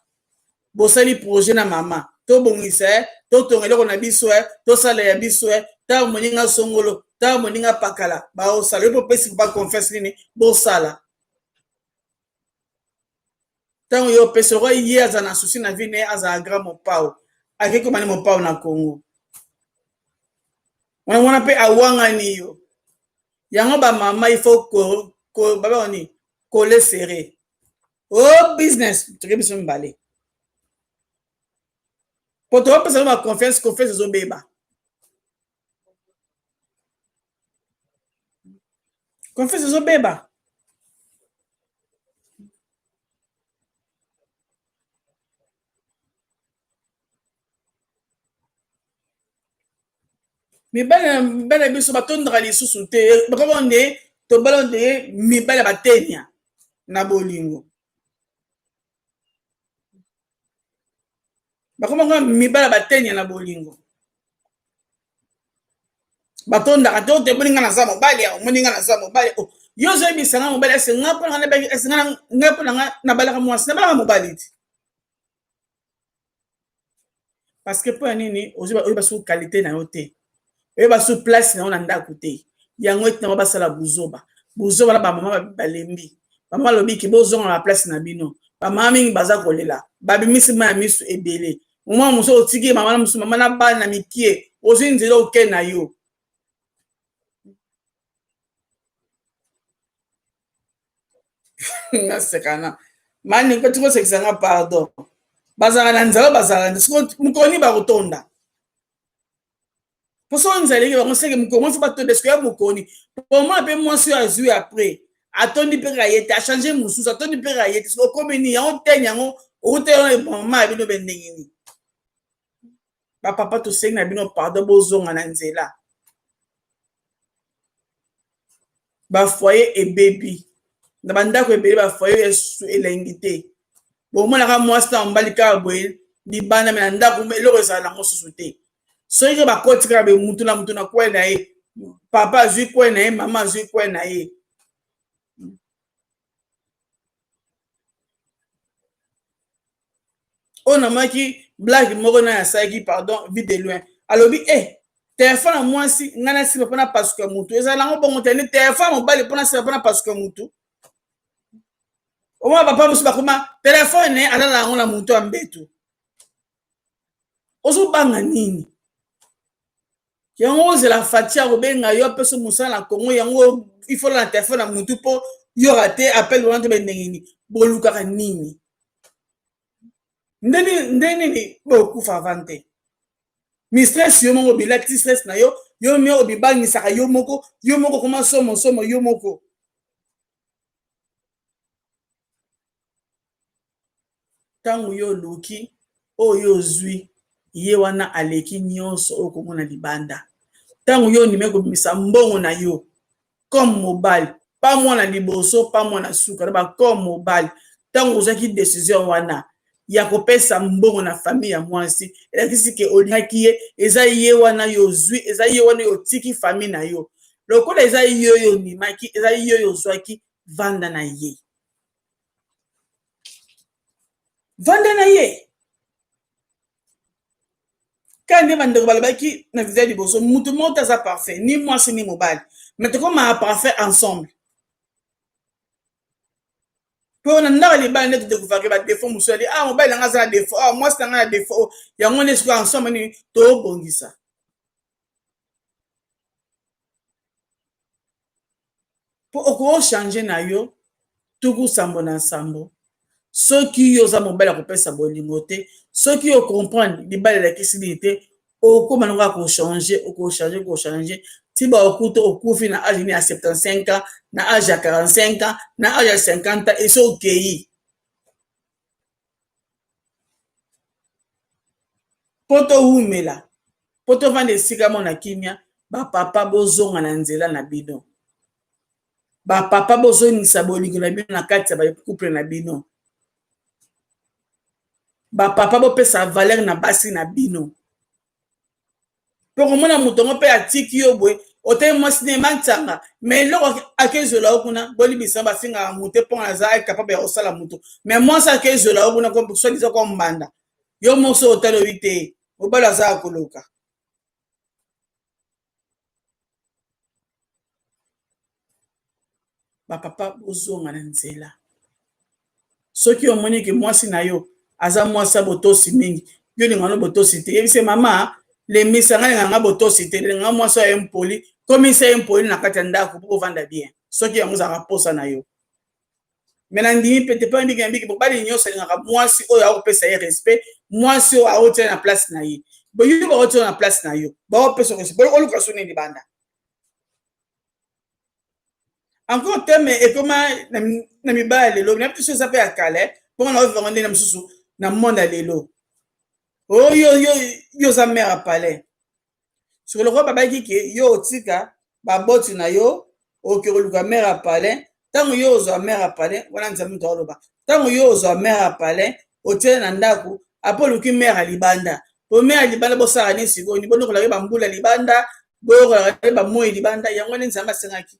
Speaker 1: bosali projet na mama tobongisa totonga eloko na biso tosala ya biso ntango moninga songolo ntango moninga pakala baosala yo mpo pesi baconfiance nini bosala ntango yo opesi oko ye aza na susi na vie na ye azala grand mopao akei komani mopao na congo wana mpe awangani yo yango bamama ifo babani kole sere o business toke biso mibale po topesa ba confiance ezobeba confiance ezobeba mibale biso batondaka lisusu te bakoma nde tobala nde mibale batenia na bolingo bakomaka mibala batenia na bolingo batondaka te ote moninga naza mobali moninga naza mobali yo ozoyebisanga mobali ese nga mpona nga nabalaka mwasi nabalaka mobali ti parce que mpo ya nini oyeba soki kalite na yo te oyeba soki place na yo na ndako te yango eti nango basala buzoba na bamama balembi bamama lobiki bozonga na place na bino bamama mingi baza kolela babimisi ma ya miso ebele moma mosu otiki mama na mosu mama na bana na mikie ozwi nzela oke na yo nasekana mani koti kosekisanga pardon bazalaka na nzela bazalaka nde mokoni bakotonda Pour ça, nous allons on sait que comment faut pas te descrire mon coni. Pour moi, ben moi sur azui après. Atondi pe rayete, a changé mususu, atondi pe rayete. So comme ni on tenya on te on ma bino bendengini. Ba papa to sing na bino pardon bozonga na nzela. Ba foyer et baby. Na bandako ebele ba foyer elengi te. Bon moi na moi sta mbalika boye libana me na ndako eloko ezala nango susu te. Soki bakotika be mutu na kwe na ye papa azwi kwe na ye mama azwi kwe na ye oyo namaki blague moko na asalaki pardon vie de loin alobi telefone ya mwasi ngai nasimba mpona pasuka mutu ezala yango bongo te ni telefone mobali mpona simba mpona pasuka mutu omona papa mosusu bakoma telefone na ye alala yango na mutu ya mbetu ozobanga nini yango ozela fatia kobenga yo apesa mosala na kongo yango ifola na telefone na mutu mpo yoka te appel wana te bendengeni bolukaka nini nde nini bokufa avant te mistress yo moko bilati stress na yo yo mio obibangisaka yo moko koma somo yo moko ntango yo oluki oyo ozwi ye wana aleki nyonso oyo komona libanda ntango yo ondimi kobimisa mbongo na yo comme mobali pa mwana liboso pa mwana suka na comme mobali ntango ozwaki décision wana ya kopesa mbongo na famille ya mwasi elakisi ke olingaki ye eza ye wana yo ozwi eza ye wana yo otiki famille na yo lokola eza ye oyo ondimaki eza ye oyo ozwaki vanda na ye vanda na ye ka nde bandeko balobaki na viza liboso mutu moko te aza parfait ni mwasi ni mobali mais tokomaka parfait ensemble mpo na ndako libala nde todécouvrirke badefo mosusu ali mobali nanga aza na defo mwasi nanga na defo yango nde sikoyo ensemble nini tobongisa mpo okochange na yo tuku sambo na nsambo soki yo oza mobali akopesa bolingo te soki yo comprendre libala elakisi nini te okóma nango okochange ti baokuta okufi na age ni ya 75 ans na age ya 45 ans na age ya 50 ans esi okei mpo towumela mpo tovanda esika mo na kimia bapapa bozonga na nzela na bino bapapa bozongisa bolingo na bino na kati ya bacouple na bino bapapa bopesa valeur na basi na bino mpo komona moto ngo mpe atiki yo boye otali mwasi ne mantanga me eloko akezwela yo kuna bolibisa basingaka motu mpo aza capable ya kosala motu me mwasi akezwela yo kuna sodiza kwa mbanda yo moso otali oyi te mobali aza ya koloka bapapa bozonga na nzela soki omoni ke mwasi na yo aza mwasi ya botosi mingi yo lingano botosi te yebise mama lemisa ngai linganga botosi te linganga mwasi oyo impoli komisa ye impoli na kati ya ndako mpo kovanda bien soki yango ezalaka posa na yo me na ndimi pete mpo mbiki na mbiki mobali nyonso alingaka mwasi oyo akopesa ye respect mwasi oyo aotia na place na ye boyo baotia na place na yo baopesa respect oluka so nini banda encore teme ekoma na mibala lelo na biso eza mpe ya kale mpongo na ovivanga nde na mosusu na monde ya lelo oyo yo oza mare ya palais soki lokola babaki ke yo otika baboti na yo oke koluka mare ya palais ntango yo ozwa mare ya palais wana nzambe moto aloba ntango yo ozwa mare ya palais otiele na ndako apo oluki mare ya libanda po mare ya libanda bosala nini sikoyo ni bonokolaki bambula libanda boyokolaka bamoi libanda yango nde nzambe asengaki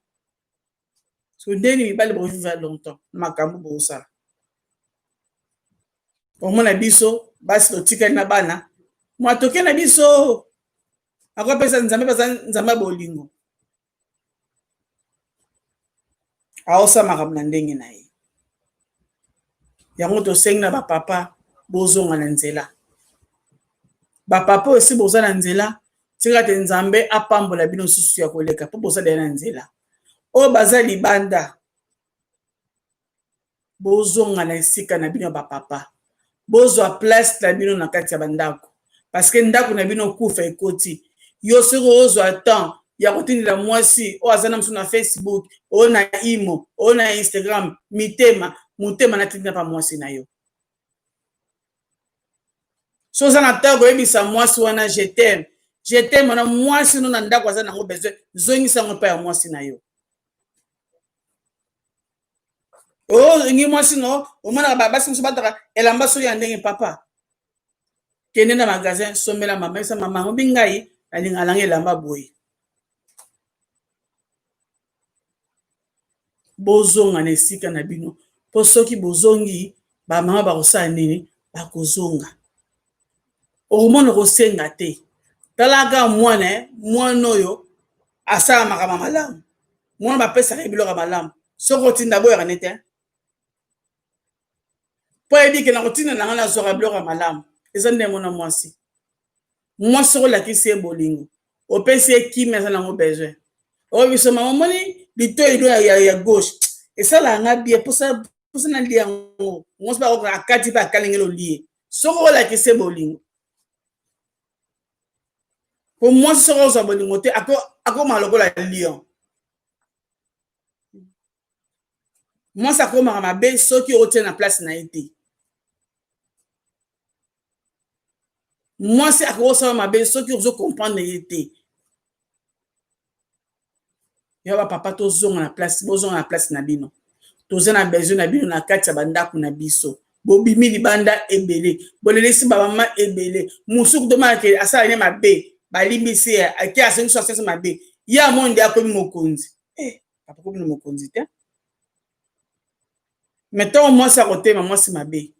Speaker 1: so ndeni mibali bovivre longtemps na makambo bosala omona biso basi totikali na bana mwatoke na biso akopesa nzambe baza nzambe ya bolingo aosala makambo na ndenge na ye yango tosengi na bapapa bozonga na nzela bapapa oyo esi boza na nzela tika te nzambe apambola bino susu ya koleka mpo bozala na nzela oyo baza libanda bozonga na esika na bino ya bapapa bozwa place na bino na kati ya bandako parceke ndako na bino kufa ekoti yo soki ozwa temps ya kotindela mwasi oyo aza na mosu na Facebook oyo na imo oyo na Instagram motema natindela mpa mwasi na yo so oza na ntango koyebisa mwasi wana je t'aime wana mwasi no na ndako aza nango besoin zongisa yango mpa ya mwasi na yo olingi mwasi no omonaka basi mosusu bataka elamba soki ya ndenge papa kende na magasin sombela mama esa mama obi ngai nalinga alanga elamba boye bozonga na esika na bino mpo soki bozongi bamama bakosala nini bakozonga okomona kosenga te talaka mwana oyo asala makambo malamu mwana bapesaka ye biloko ya malamu soki otinda boyaka ne te mpo yebi na kotinda na nga nazwaka biloko ya malamu eza nde mona mwasi mwasi olakisi ye bolingo opesi ye kimi aza nango besoin oyo biso mama omoni litoyi do ya gauche esalaka nga bie mposa na lia yango mwasi bakoka akati mpe akalengeli olie soki olakisi ye bolingo po mwasi soki ozwa bolingo te akoma lokola lion mwasi akomaka mabe soki otie na place na ye te mwasi akosala mabe soki ozokomprendre ye te ya bapapa tozonga na place bozonga na place na bino toza na besoin na bino na kati ya bandako na biso bobimi libanda ebele bolelesi bamama ebele mosuku tomanake asala ne mabe balimbisi ye ake asengiso asese mabe ye amonde akomi mokonzi papa komi na mokonzi te me ntango mwasi akotema mwasi mabe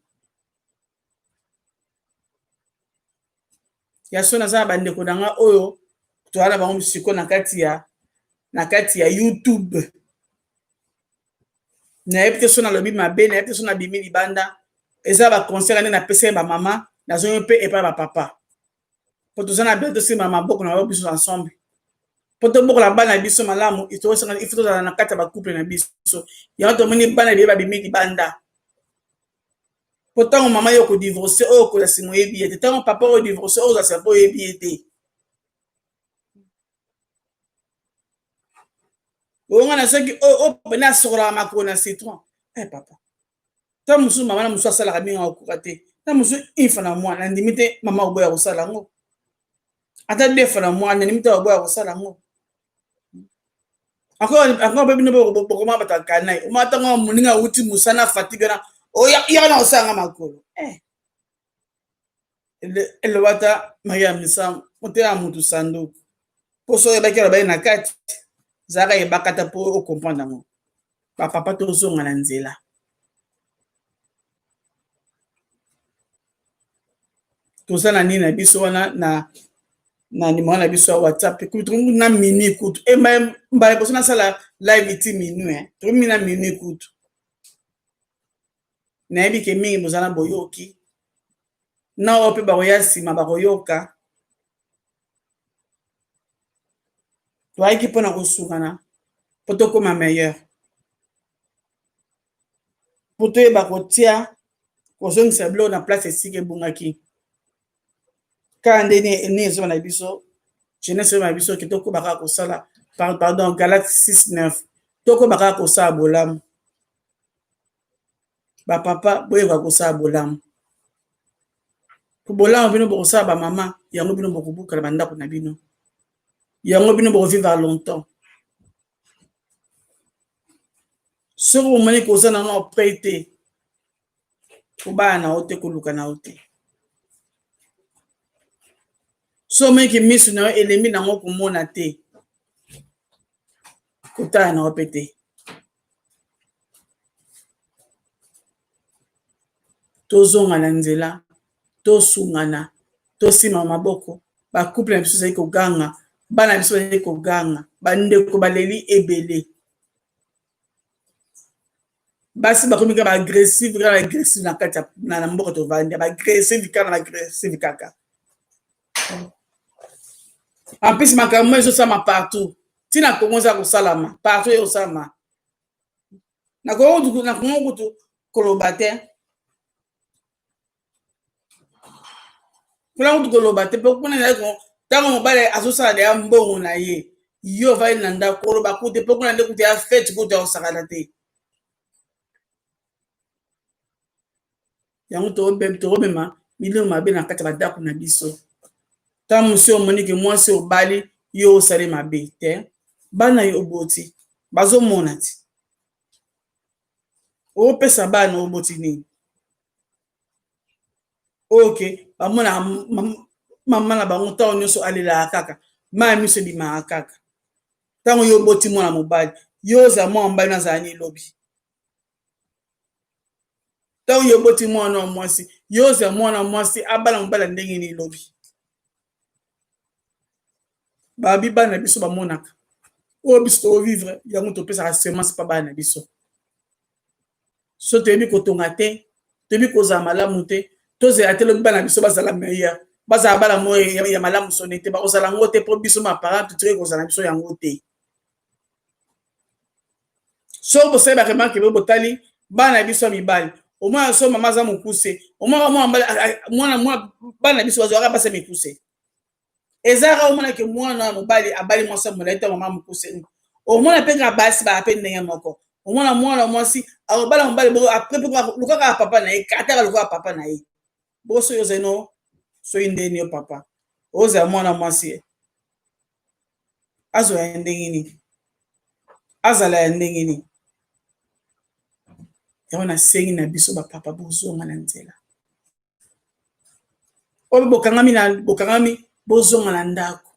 Speaker 1: ya so naza na bandeko na nga oyo toza na bango siko na kati ya YouTube nayebi te so nalobi mabe nayebi te so nabimi libanda eza baconseil ane napesa ye bamama nazongi mpe epai bapapa mpo toza na bia tosimba maboko na bango biso ensemble mpo tobokola bana na biso malamu ifo tozala na kati ya bacouple na biso yango tomoni bana ebeye babimi libanda mpo ntango mama yo kodivorce oyo okolasi moyebi ye te ntango papa oyo divorce oyo ozalisa mpo oyebi ye te ongana soki opene asokolaka makolo na citron papa ta mosusu mama na mosusu asalaka mingi akokoka te ta mosusu ifa na mwana nandimi te mama oboya kosala yango ata defa na mwana nandimi te oboya kosala yango encore mpe bino bokoma bato akanai omatango moninga awuti mosana fatigue na oyaka na kosalanga makolo elobata maria misa motema ya mutu sanduku mpo so oyebaki alobai na kati zalaka yebaka ta mpo okomprendre yango bapapa tozonga na nzela toza na nini na biso wana na nimero na biso ya whatsapp kutu na mini kutu mbala poso nasala live iti minui tokomi na minui kutu nayebi ke mingi bozala boyoki na oyo mpe bakoya nsima bakoyoka toyaki mpona kosungana mpo tokóma meilleur mpo toyeba kotia kozongisa biloko na place esika ebungaki kaka nde ezoba na biso jeunesse ezoba na biso ke tokoba kaka kosala pardon galate 6:9 tokoba kaka kosala bolamu bapapa boyeba kosala bolamu po bolamu bino bokosala bamama yango bino bokobukala bandako na bino yango bino bokovivre longtemps soki omoni koza na no prêt te kobala na yo te koluka na yo te so omoniki miso na yo elembi nango komona te kotala na yo mpe te tozonga na nzela tosungana tosima maboko bacouple na biso ezali koganga bana na biso bazali koganga bandeko baleli ebele basi bakomi kaka baagressive kaka baagressive na kati na mboka tovandi baagressive kaka na baagressive kaka en plus makambo ezosalama partout ntina kongo eza kosalama partout ezosalama na kongo kutu koloba te kuna kutu koloba te mpo kuna ezali ntango mobali azosala deya mbongo na ye yo ovali na ndako oloba kute mpo kuna nde kutu ya fete kutu ya kosakana te yango tokobema milio mabe na kati ya bandako na biso ntango mosi omoni ke mwasi obali yo osali mabe te bana yo oboti bazomona ti opesa bana oboti nini oke bamona mama na bango ntango nyonso alelaka kaka maya miso ebimaka kaka ntango yo oboti mwana mobali yo oza mwana mobali nazala ni elobi ntango yo oboti mwana wa mwasi yo oza mwana mwasi abala mobali ya ndenge nini elobi babi bana na biso bamonaka oyo biso tokovivre yango topesaka semence mpa bana na biso so toyebi kotonga te toyebi kozala malamu te tozela te lobi bana na biso bazala meilleur bazala bana mo ya malamu sone te bakozala yango te mpo biso maparent totoki kozala na biso yango te so bosali baremarke bo botali bana na biso ya mibali omwana so mama aza mokuse omwana bana na biso bazwaka basa mikuse ezalaka omonake mwana ya mobali abali mwasi ya molai te mama mokuse omona mpe kaka basi baa mpe ndenge moko omona mwana mwasi akobala mobali boko apres mpe lukaka papa na ye kataka lukaka papa na ye boko soki ozali no soki ndeni yo papa ozala mwana mwasi azala ya ndenge nini azala ya ndenge nini yango nasengi na biso bapapa bozonga na nzela oyo bokangami bozonga na ndako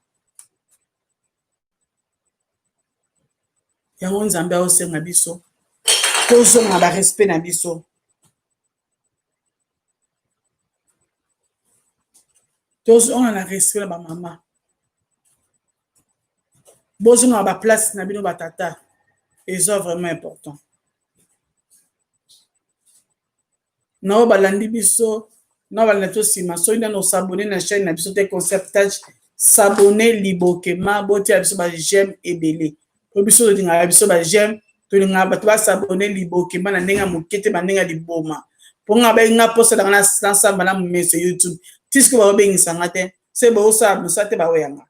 Speaker 1: yango nzambe aosenga biso tozonga na barespect na biso tozonga na respect na bamama bozonga na baplace na bino batata eza vraiment important nao balandi biso nao balanda to nsima soki nano osabone na chaîne na biso te conceptage sabone libokema botia biso bageme ebele po biso tolingaka biso bageme tolingaka bato basabone libokema na ndenge ya moke te bandenge ya liboma mpo nga bayenga mposalaka na nsamba na momeso youtube tiske baobengisanga te se baosala mosala te baoyanga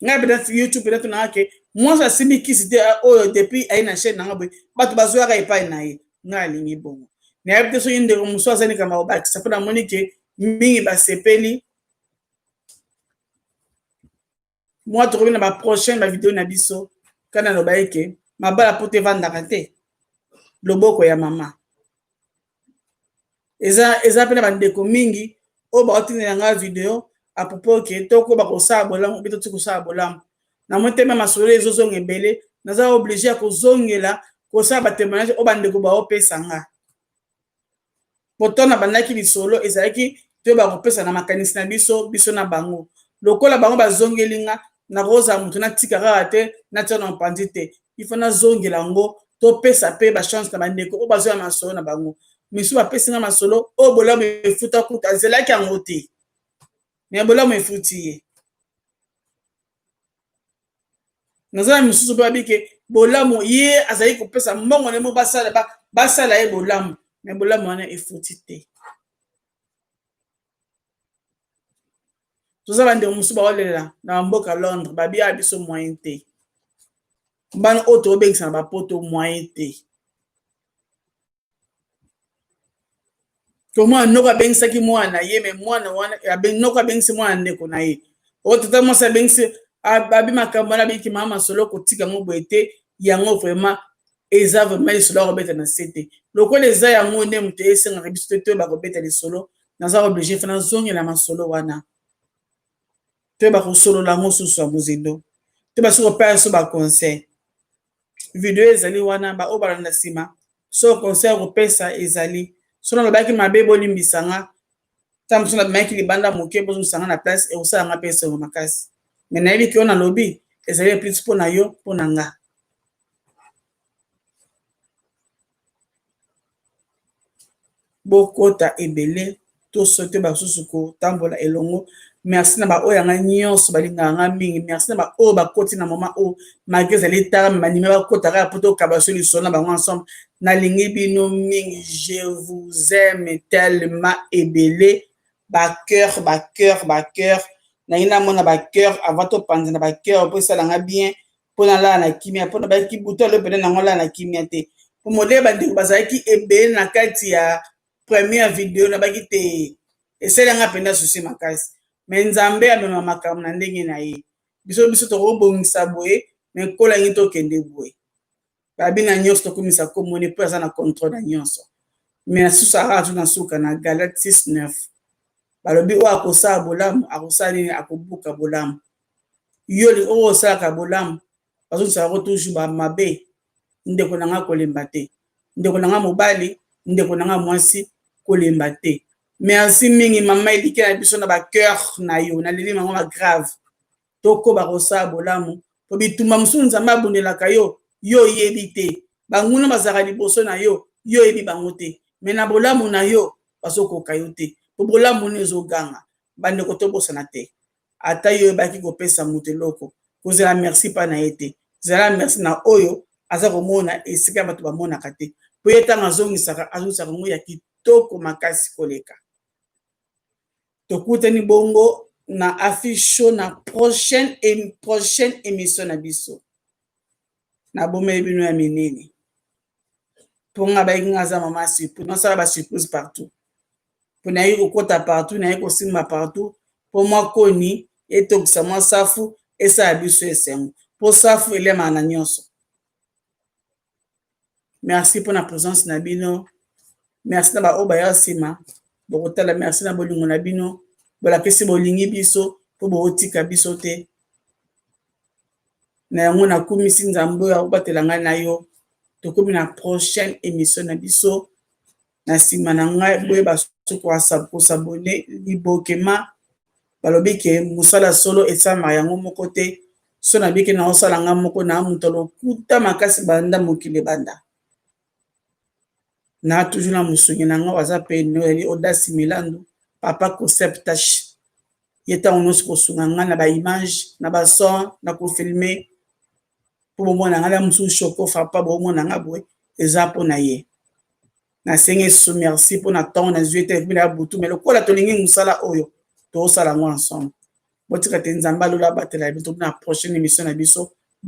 Speaker 1: ngai peut-être youtube peut-être nangake mwasi asimbi kisi te oyo depuis aye na chaîne nanga boye bato bazwaka epai na ye ngai alingi bongo nayebi te soki ndeko mosu azali kama obakisa mpo namoni ke mingi basepeli mwa tokobi na baprochaine bavideo na biso kana loba eke mabala po te evandaka te loboko ya mama eza mpe na bandeko mingi oyo baotindela ngai video apopo ke toko bakosala bolamu obi toti kosala bolamu namoni te me masolo ezozonga ebele naza oblige ya kozongela kosala batémoignage oyo bandeko baopesa nga potona bandaki lisolo ezalaki to bakopesa na makanisi na biso na bango lokola bango bazongeli nga nakozala moto natika kaka te natia na mopanzi te ifo nazongela yango topesa mpe bachance na bandeko oyo bazoya masolo na bango misu bapesi nga masolo oyo bolamu efuta kuta azelaki yango te me bolamu efuti ye nazala misusu mpe babike bolamu ye azali kopesa mbongo nemo basala ye bolamu me bolamu wana efuti te toza bandeko mosusu baolela na bamboka Londres babia biso moyen te bana oyo tobengisa na bapoto moyen te to mwana noko abengisaki mwana na ye me mwana wana noko abengisi mwana ndeko na ye oyo tata mwasi abengisi abi makambo wana abiki mama masolo kotika yango boye te yango vraiment eza vraiment lisolo akobeta na se te lokola eza yango nde moto esengaka biso te toyeba kobeta lisolo naza oblige fana nazongela masolo wana toyeba kosolola yango susu ya mozindo toyeba soki kopesa so baconseil video ezali wana baoyo balanda nsima so conseil kopesa ezali soki nalobaki mabe bolimbisanga ntango mosu nabimayaki libanda moke bozongisanga na place ekosalanga mpe esengo makasi me nayebi ke oyo nalobi ezali plus mpo na yo mpo na nga bokota ebele tosoki te basusu kotambola elongo merci na baoyo yanga nyonso balingaka nga mingi merci na baoyo bakoti na moma oyo malgré ezali tara me banime bakotaka ya po tokaba so lisolo na bango ensemble nalingi bino mingi je vous aime tellement ebele cœur na mona cœur avant to panza na cœur po sala nga bien po na la na kimia po na ba ki buto le pene na ngola na kimia te po modele ba ndeko bazalaki ebele na kati ya première vidéo na baki te esala nga penda susi makasi me nzambe amema makambo na ndenge na ye biso tokobongisa boye me kolangi tokende boye babi na nyonso tokomisa komoni mpo aza na contrôle na nyonso me na susu akaka tu na suka na Galate 6:9 balobi oyo akosala bolamu akosala nini akobuka bolamu yoli oyo osalaka bolamu bazotisaka toujours bamabe ndeko na nga kolemba te ndeko na nga mobali ndeko na nga mwasi kolemba te merci mingi mama elike na biso na bacœur na yo naleli mango bagrave tokoba kosala bolamu po bitumba mosusu nzambe abundelaka yo oyebi te banguna bazalaka liboso na yo oyebi bango te me na bolamu na yo bazokoka yo te po bolamu no ezoganga bandeko tobosana te ata yo oyebaki kopesa moto eloko kozela merci mpa na ye te zala merci na oyo aza komona esika bato bamonaka te po ye ntango azongisaka ngo ya kitoko makasi koleka tokutani bongo na afisho na prochaine émission na biso na bomeli bino ya minene mpo nga bayeki nga aza mama surprise nasala basurprise partout mpo naye kokota partout naye kosimba partout mpo mwa koni etokisa mwa safu esala biso esengo mpo safu elemaka na nyonso merci mpo na présence na bino merci na baoyo baya nsima bokotala merci na bolingo na bino bolakisi bolingi biso mpo bootika biso te na yango nakumisi nzambe oyo akobatela ngai na yo tokomi na prochaine émission na biso na nsima na ngai boyeba soki kosabone libokema balobi ke mosala solo esalama yango moko te so nabiki na osala nga moko na moto lokuta makasi banda mokili banda na toujours na mosungi na nga aza pe noeli odasi milandu papa conceptash ye ntango nyonso kosunga nga na baimage na bason na kofilme mpo bomona nga na mosusu shoko frapa bomona nga boye eza mpo na ye nasengi esu merci mpo na ntango na zwi ete ebila ya butu me lokola tolingi mosala oyo tosala ngo ensemble botika te nzambe alola abatela biso na prochaine émission na biso